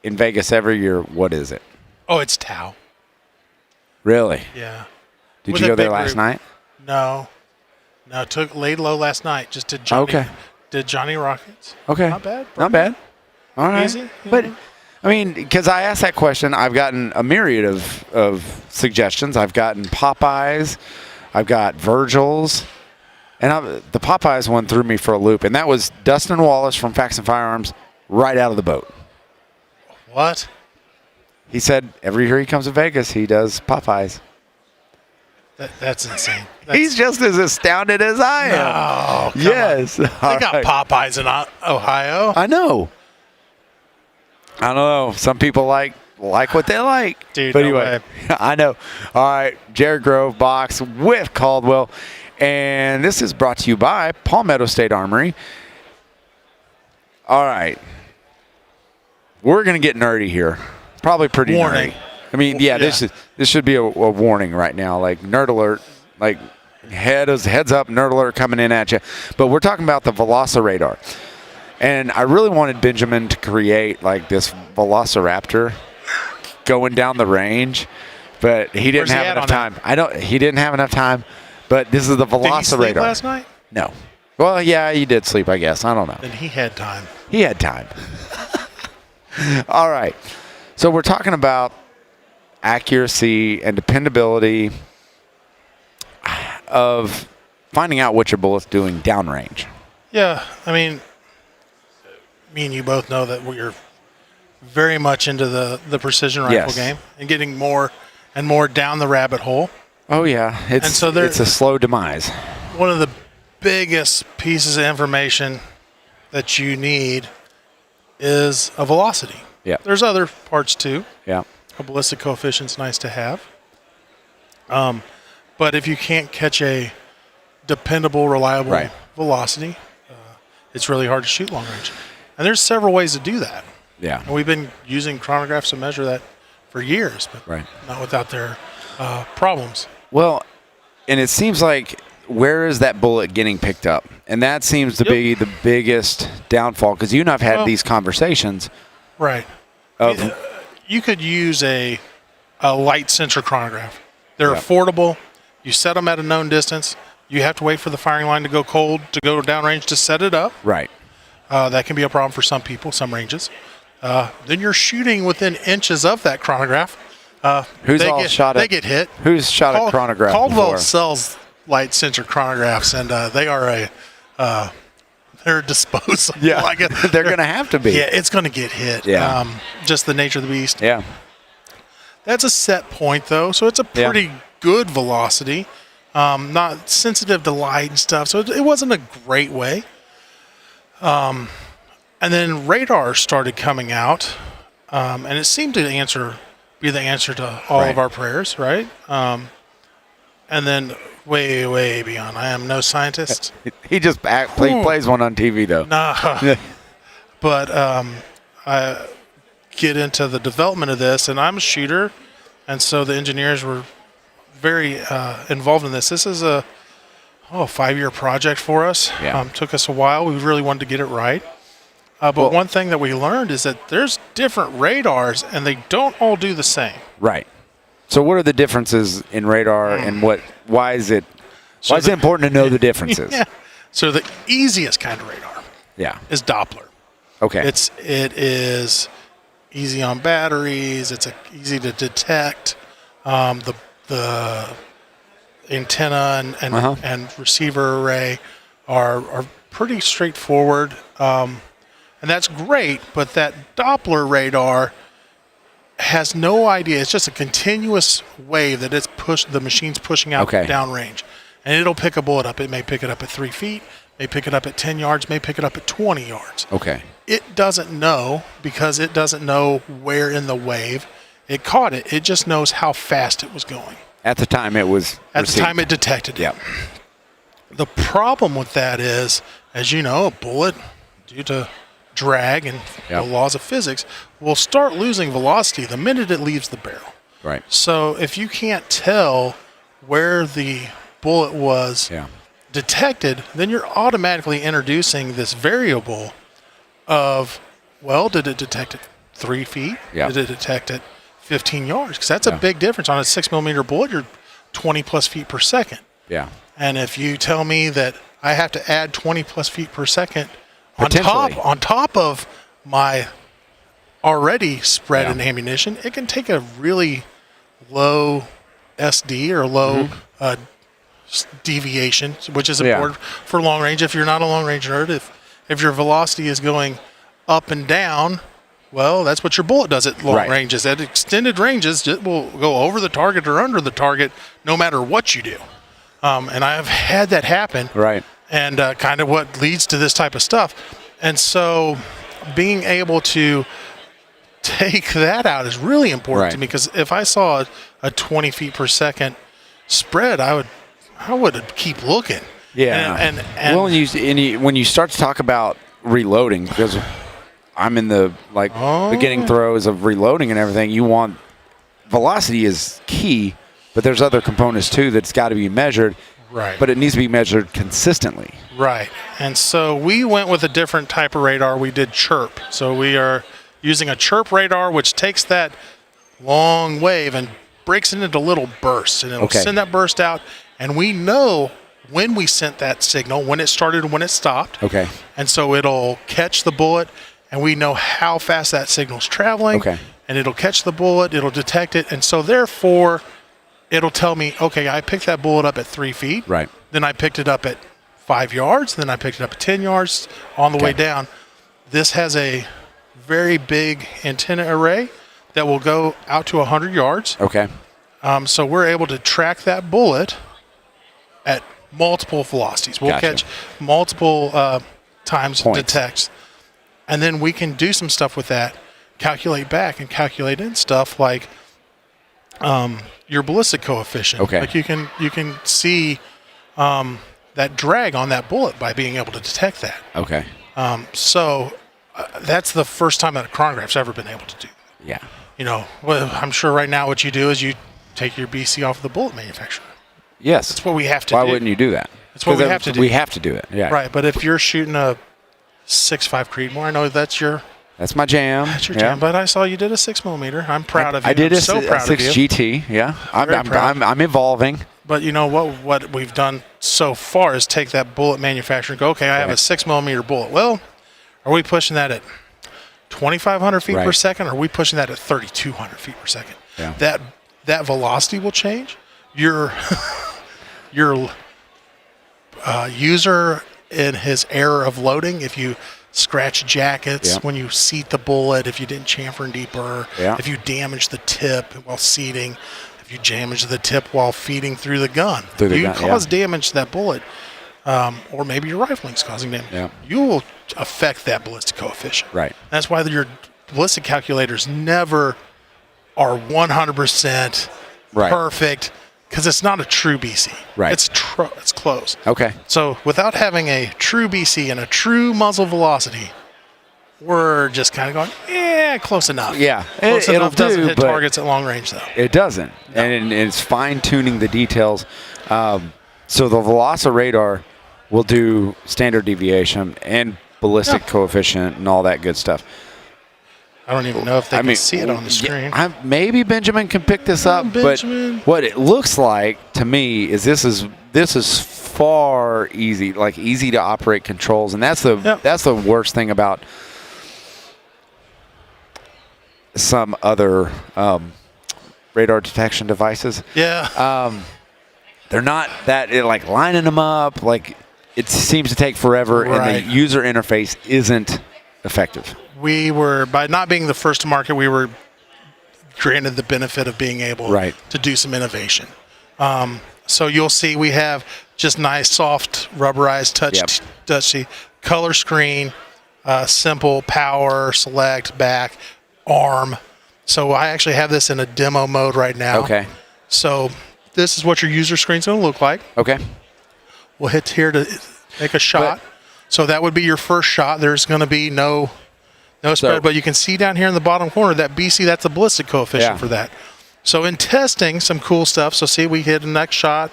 in Vegas every year. What is it? Oh, it's Tau. Really? Yeah. Did With you a go there big last group. night? No. Laid low last night. Just did Johnny. Okay. Did Johnny Rockets. Okay. Not bad. Not bad. All right. Easy. But, I mean, because I asked that question, I've gotten a myriad of suggestions. I've gotten Popeyes. I've got Virgil's. And the Popeyes one threw me for a loop. And that was Dustin Wallace from Facts and Firearms right out of the boat. What? He said every year he comes to Vegas, he does Popeyes. That's insane. He's just as astounded as I am. Oh, come yes. on. They got Popeyes in Ohio. I know. I don't know. Some people like what they like. Dude, but no anyway, way. I know. All right, Jarrod Grove box with Caldwell. And this is brought to you by Palmetto State Armory. All right. We're going to get nerdy here. Probably pretty Warning. nerdy. I mean, yeah. This should be a warning right now, like nerd alert, like heads up, nerd alert coming in at you. But we're talking about the VelociRadar, and I really wanted Benjamin to create like this Velociraptor going down the range, but he didn't have enough time. He didn't have enough time. But this is the VelociRadar. Did he sleep last night? No. Well, yeah, he did sleep, I guess. I don't know. Then he had time. He had time. All right. So we're talking about accuracy and dependability of finding out what your bullet's doing downrange. Yeah, I mean, me and you both know that we're very much into the precision rifle game and getting more and more down the rabbit hole. Oh, yeah. It's a slow demise. One of the biggest pieces of information that you need is a velocity. Yeah. There's other parts too. Yeah. A ballistic coefficient's nice to have. But if you can't catch a dependable, reliable velocity, it's really hard to shoot long range. And there's several ways to do that. Yeah. And we've been using chronographs to measure that for years, but not without their problems. Well, and it seems like where is that bullet getting picked up? And that seems to be the biggest downfall, because you and I've had these conversations. Right. You could use a light sensor chronograph. They're affordable. You set them at a known distance. You have to wait for the firing line to go cold to go downrange to set it up. Right. That can be a problem for some people, some ranges. Then you're shooting within inches of that chronograph. They get hit. Who's shot a chronograph Caldwell before? sells light sensor chronographs, and they are they're disposable. Yeah, they're going to have to be. Yeah, it's going to get hit. Yeah. Just the nature of the beast. Yeah. That's a set point, though, so it's a pretty good velocity. Not sensitive to light and stuff, so it wasn't a great way. And then radar started coming out, and it seemed to be the answer to all of our prayers, right? And then way beyond. I am no scientist. He just plays one on TV, though. Nah. But I get into the development of this, and I'm a shooter, and so the engineers were very involved in this. This is a 5-year project for us. Yeah. Took us a while. We really wanted to get it right. But one thing that we learned is that there's different radars, and they don't all do the same. Right. So what are the differences in radar, and why is it important to know the differences? Yeah. So the easiest kind of radar is Doppler. Okay. It is easy on batteries. It's easy to detect. The antenna and receiver array are pretty straightforward. And that's great, but that Doppler radar has no idea. It's just a continuous wave that the machine's pushing out downrange. And it'll pick a bullet up. It may pick it up at 3 feet, may pick it up at 10 yards, may pick it up at 20 yards. Okay. It doesn't know, because it doesn't know where in the wave it caught it. It just knows how fast it was going. At the time it was At the time it detected it. The problem with that is, as you know, a bullet, due to drag and the laws of physics, will start losing velocity the minute it leaves the barrel. Right. So if you can't tell where the bullet was detected, then you're automatically introducing this variable of, did it detect it 3 feet? Yeah. Did it detect at 15 yards? Because that's a big difference. On a 6mm bullet, you're 20 plus feet per second. Yeah. And if you tell me that I have to add 20 plus feet per second on top of my already spread in ammunition, it can take a really low SD or low deviation, which is important for long range. If you're not a long range nerd, if your velocity is going up and down, well, that's what your bullet does at long ranges. At extended ranges, it will go over the target or under the target no matter what you do. And I've had that happen. Right. And kind of what leads to this type of stuff. And so being able to take that out is really important to me, because if I saw a 20 feet per second spread, I would keep looking. Yeah. And well, when you start to talk about reloading, because I'm in the beginning throes of reloading and everything, you want velocity is key, but there's other components too that's got to be measured. Right. But it needs to be measured consistently. Right. And so we went with a different type of radar. We did chirp. So we are using a chirp radar, which takes that long wave and breaks it into little bursts. And it'll send that burst out. And we know when we sent that signal, when it started and when it stopped. Okay. And so it'll catch the bullet, and we know how fast that signal's traveling. Okay. And it'll catch the bullet, it'll detect it. And so therefore, it'll tell me, okay, I picked that bullet up at 3 feet. Right. Then I picked it up at 5 yards. Then I picked it up at 10 yards on the way down. This has a very big antenna array that will go out to 100 yards. Okay. So we're able to track that bullet at multiple velocities. We'll catch multiple times it detects. And then we can do some stuff with that, calculate back and calculate in stuff like your ballistic coefficient. Okay. Like you can see that drag on that bullet by being able to detect that. Okay. So that's the first time that a chronograph's ever been able to do that. Yeah. You know, well, I'm sure right now what you do is you take your BC off of the bullet manufacturer. Yes. That's what we have to do. Why wouldn't you do that? That's what we have to do. We have to do it. Yeah. Right. But if you're shooting a 6.5 Creedmoor, I know that's my jam. That's your jam. But I saw you did a 6mm. I'm proud of you. I did I'm so proud 6 of you. GT. Yeah. I'm evolving. But you know what we've done so far is take that bullet manufacturer and go, okay, I have a 6mm bullet. Well, are we pushing that at 2,500 feet per second, or are we pushing that at 3,200 feet per second? Yeah. That velocity will change. Your user in his error of loading, if you scratch jackets when you seat the bullet, if you didn't chamfer and deburr, if you damage the tip while seating, if you damage the tip while feeding through the gun, you cause damage to that bullet, or maybe your rifling's causing damage. You will affect that ballistic coefficient. Right. That's why your ballistic calculators never are 100% perfect, because it's not a true BC. Right. It's close. Okay. So without having a true BC and a true muzzle velocity, we're just kind of going, close enough. Yeah. Close enough doesn't hit but targets at long range, though. It doesn't. No. And it's fine-tuning the details. So the VelociRadar will do standard deviation and ballistic coefficient and all that good stuff. I don't even know if they can see it on the screen. Maybe Benjamin can pick this up, but what it looks like to me is this is far easy to operate controls, and that's the worst thing about some other radar detection devices. Yeah. They're not that lining them up. It seems to take forever, and the user interface isn't effective. We were, by not being the first to market, we were granted the benefit of being able to do some innovation. So you'll see we have just nice, soft, rubberized touchy color screen, simple power, select, back, arm. So I actually have this in a demo mode right now. Okay. So this is what your user screen's going to look like. Okay. We'll hit here to make a shot. So that would be your first shot. There's going to be no spread, but you can see down here in the bottom corner that BC, that's a ballistic coefficient for that. So in testing, some cool stuff. So see, we hit a next shot,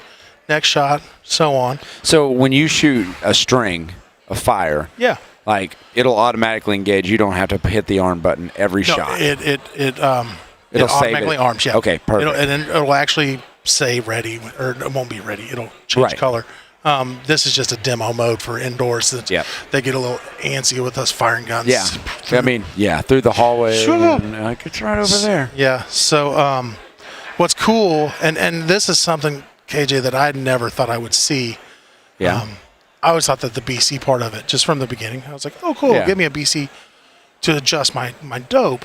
so on. So when you shoot a string of fire, like it'll automatically engage. You don't have to hit the arm button every shot. It It'll save automatically it. arms. Yeah. Okay, perfect. And then it'll actually say ready, or it won't be ready. It'll change color. This is just a demo mode for indoors. They get a little antsy with us firing guns. Yeah. Through the hallway. And, it's right over there. Yeah. So what's cool, and this is something, KJ, that I never thought I would see. Yeah. I always thought that the BC part of it, just from the beginning, I was like, oh, cool, give me a BC to adjust my dope.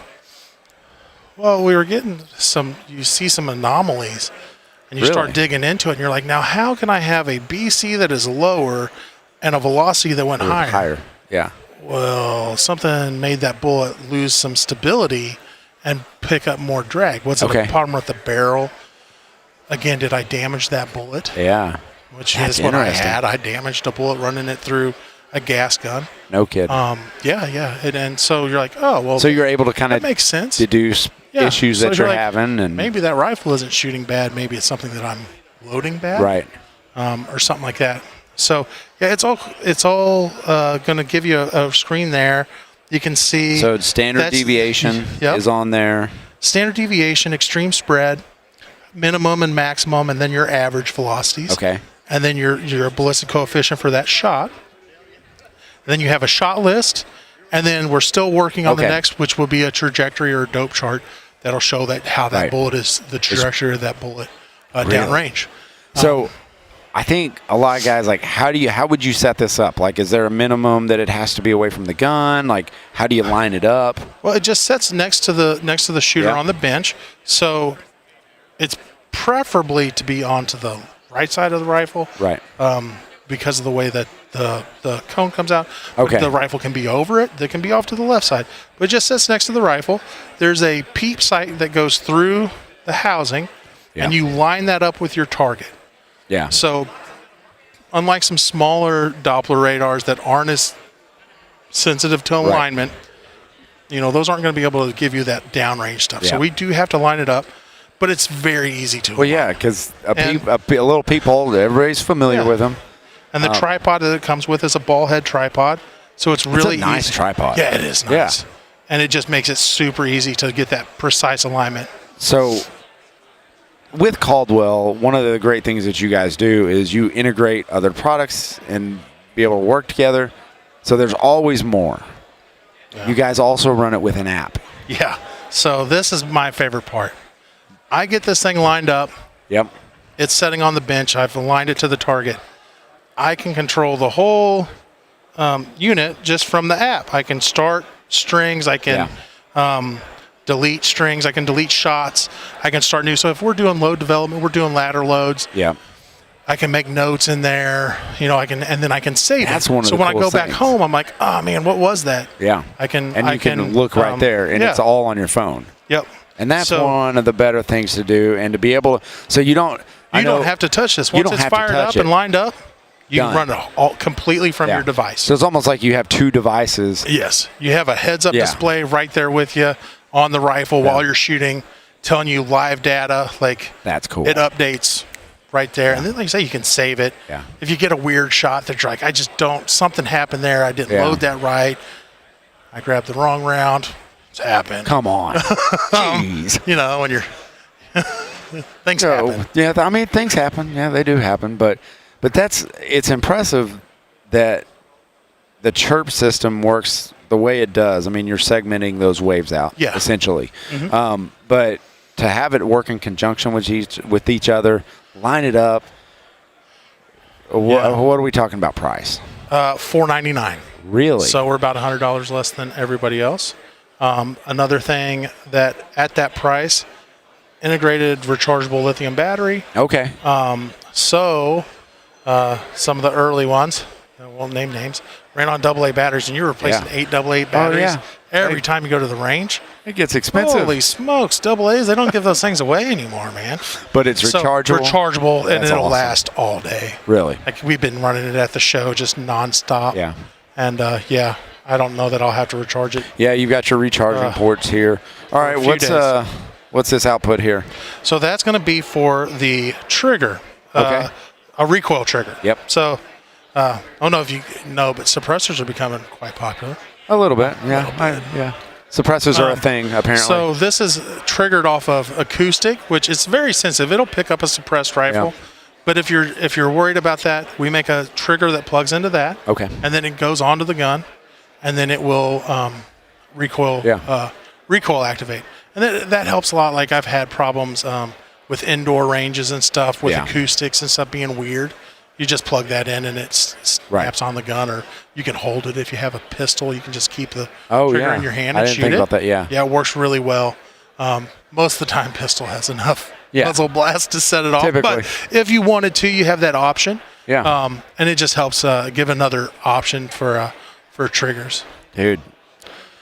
Well, we were getting you see some anomalies, and you start digging into it, and you're like, now how can I have a BC that is lower and a velocity that went higher? Higher, yeah. Well, something made that bullet lose some stability and pick up more drag. What's the problem with the barrel? Again, did I damage that bullet? Yeah. Which is what I had. I damaged a bullet running it through a gas gun. No kidding. Yeah. And so you're like, oh, well. So you're able to kind of makes sense. Deduce issues that you're having. And maybe that rifle isn't shooting bad. Maybe it's something that I'm loading bad. Right. Or something like that. So, yeah, it's all going to give you a screen there. You can see. So standard deviation is on there. Standard deviation, extreme spread, minimum and maximum, and then your average velocities. Okay. And then your ballistic coefficient for that shot. And then you have a shot list, and then we're still working on the next, which will be a trajectory or a dope chart that'll show how that bullet is, the trajectory of that bullet downrange. So I think a lot of guys, like, how would you set this up? Like, is there a minimum that it has to be away from the gun? Like, how do you line it up? Well, it just sets next to the shooter on the bench. So it's preferably to be onto the right side of the rifle. Right. Because of the way that the cone comes out. Okay. The rifle can be over it. They can be off to the left side. But it just sits next to the rifle. There's a peep sight that goes through the housing, and you line that up with your target. Yeah. So unlike some smaller Doppler radars that aren't as sensitive to alignment, those aren't going to be able to give you that downrange stuff. Yeah. So we do have to line it up. But it's very easy to. Well, yeah, because a little peephole, everybody's familiar with them. And the tripod that it comes with is a ball head tripod, so it's really a nice easy. tripod. Yeah, it is nice. Yeah. And it just makes it super easy to get that precise alignment. So with Caldwell, one of the great things that you guys do is you integrate other products and be able to work together. So there's always more. Yeah. You guys also run it with an app. Yeah. So this is my favorite part. I get this thing lined up. Yep. It's setting on the bench. I've aligned it to the target. I can control the whole unit just from the app. I can start strings. I can delete strings. I can delete shots. I can start new. So if we're doing load development, we're doing ladder loads. Yeah. I can make notes in there. And then I can save That's it. One of so the when cool I go things. back home, I'm like, oh man, what was that? Yeah. I can look right there, and it's all on your phone. Yep. And that's one of the better things to do, and to be able to. So you don't have to touch this. Once it's fired up and lined up, you run it all completely from your device. So it's almost like you have two devices. Yes, you have a heads-up display right there with you on the rifle while you're shooting, telling you live data. Like that's cool. It updates right there, and then like I say, you can save it. Yeah. If you get a weird shot that you're like, something happened there. I didn't load that right. I grabbed the wrong round. It's happened. Come on. Jeez. When you're things happen. Yeah, I mean things happen. Yeah, they do happen. But it's impressive that the chirp system works the way it does. I mean, you're segmenting those waves out, essentially. Mm-hmm. But to have it work in conjunction with each other, line it up. What are we talking about price? $499. Really? So we're about $100 less than everybody else. Another thing that at that price, integrated rechargeable lithium battery. Okay. Some of the early ones, I won't name names, ran on AA batteries, and you're replacing 8 AA batteries every time you go to the range. It gets expensive. Holy smokes, AA's, they don't give those things away anymore, man. But it's rechargeable? Rechargeable, and it'll last all day. Really? Like we've been running it at the show just nonstop. Yeah. And, I don't know that I'll have to recharge it. Yeah, you've got your recharging ports here. All right, what's this output here? So that's going to be for the trigger. Okay. A recoil trigger. Yep. So I don't know if you know, but suppressors are becoming quite popular. A little bit, yeah. Yeah. Suppressors are a thing, apparently. So this is triggered off of acoustic, which is very sensitive. It'll pick up a suppressed rifle. Yeah. But if you're worried about that, we make a trigger that plugs into that. Okay. And then it goes onto the gun, and then it will recoil activate. And that helps a lot. Like I've had problems with indoor ranges and stuff with acoustics and stuff being weird. You just plug that in and it snaps on the gun, or you can hold it. If you have a pistol, you can just keep the trigger in your hand and shoot it. I didn't think about that, Yeah, it works really well. Most of the time, pistol has enough muzzle blast to set it off. Typically. But if you wanted to, you have that option. Yeah. And it just helps give another option for triggers. Dude,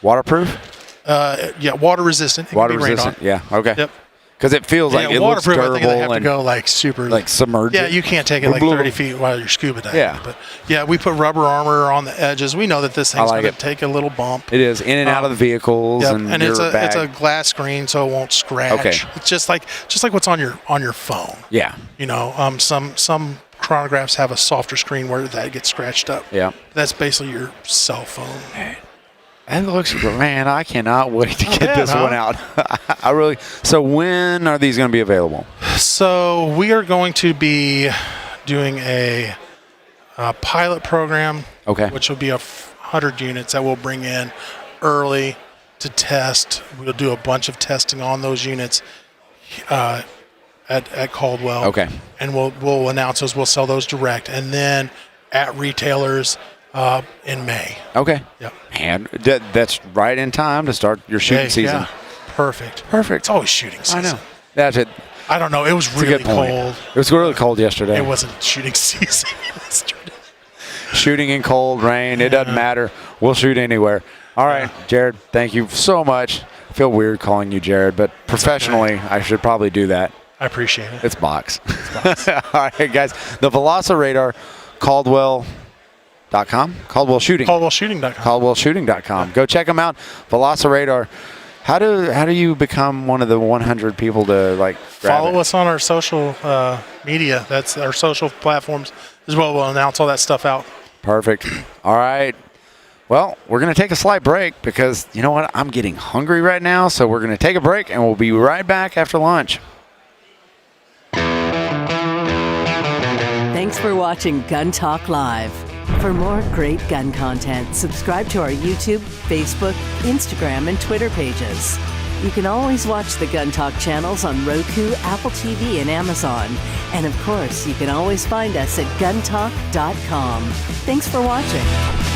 waterproof? Water resistant. It Water can be rained resistant, on. yeah, okay. Yep. Because it feels like it looks waterproof, durable. I think they have to and go like super, like submerged. Yeah, you can't take it like 30 feet while you're scuba diving. Yeah. But yeah, we put rubber armor on the edges. We know that this thing's going to take a little bump. It is in and out of the vehicles, and it's a glass screen, so it won't scratch. Okay. It's just like what's on your phone. Yeah. You know, some chronographs have a softer screen where that gets scratched up. Yeah. That's basically your cell phone. And it looks, man, I cannot wait to get this one out. So when are these going to be available? So we are going to be doing a pilot program, which will be 100 units that we'll bring in early to test. We'll do a bunch of testing on those units at Caldwell. Okay. And we'll announce those. We'll sell those direct. And then at retailers in May. Okay. Yep. And that's right in time to start your shooting season. Yeah. Perfect. Perfect. It's always shooting season. I know. That's it. I don't know. It was really cold. It was really cold yesterday. It wasn't shooting season yesterday. Shooting in cold, rain, it doesn't matter. We'll shoot anywhere. All right, Jarrod, thank you so much. I feel weird calling you Jarrod, but professionally, I should probably do that. I appreciate it. It's Box. All right, guys. The Velociradar, Caldwell.com? Caldwellshooting. Caldwellshooting.com. Caldwellshooting.com. Go check them out. Velociradar. How do you become one of the 100 people to grab follow us on our social media? That's our social platforms as well. We'll announce all that stuff out. Perfect. All right. Well, we're going to take a slight break because, you know what, I'm getting hungry right now, so we're going to take a break, and we'll be right back after lunch. Thanks for watching Gun Talk Live. For more great gun content, subscribe to our YouTube, Facebook, Instagram, and Twitter pages. You can always watch the Gun Talk channels on Roku, Apple TV, and Amazon. And of course, you can always find us at guntalk.com. Thanks for watching.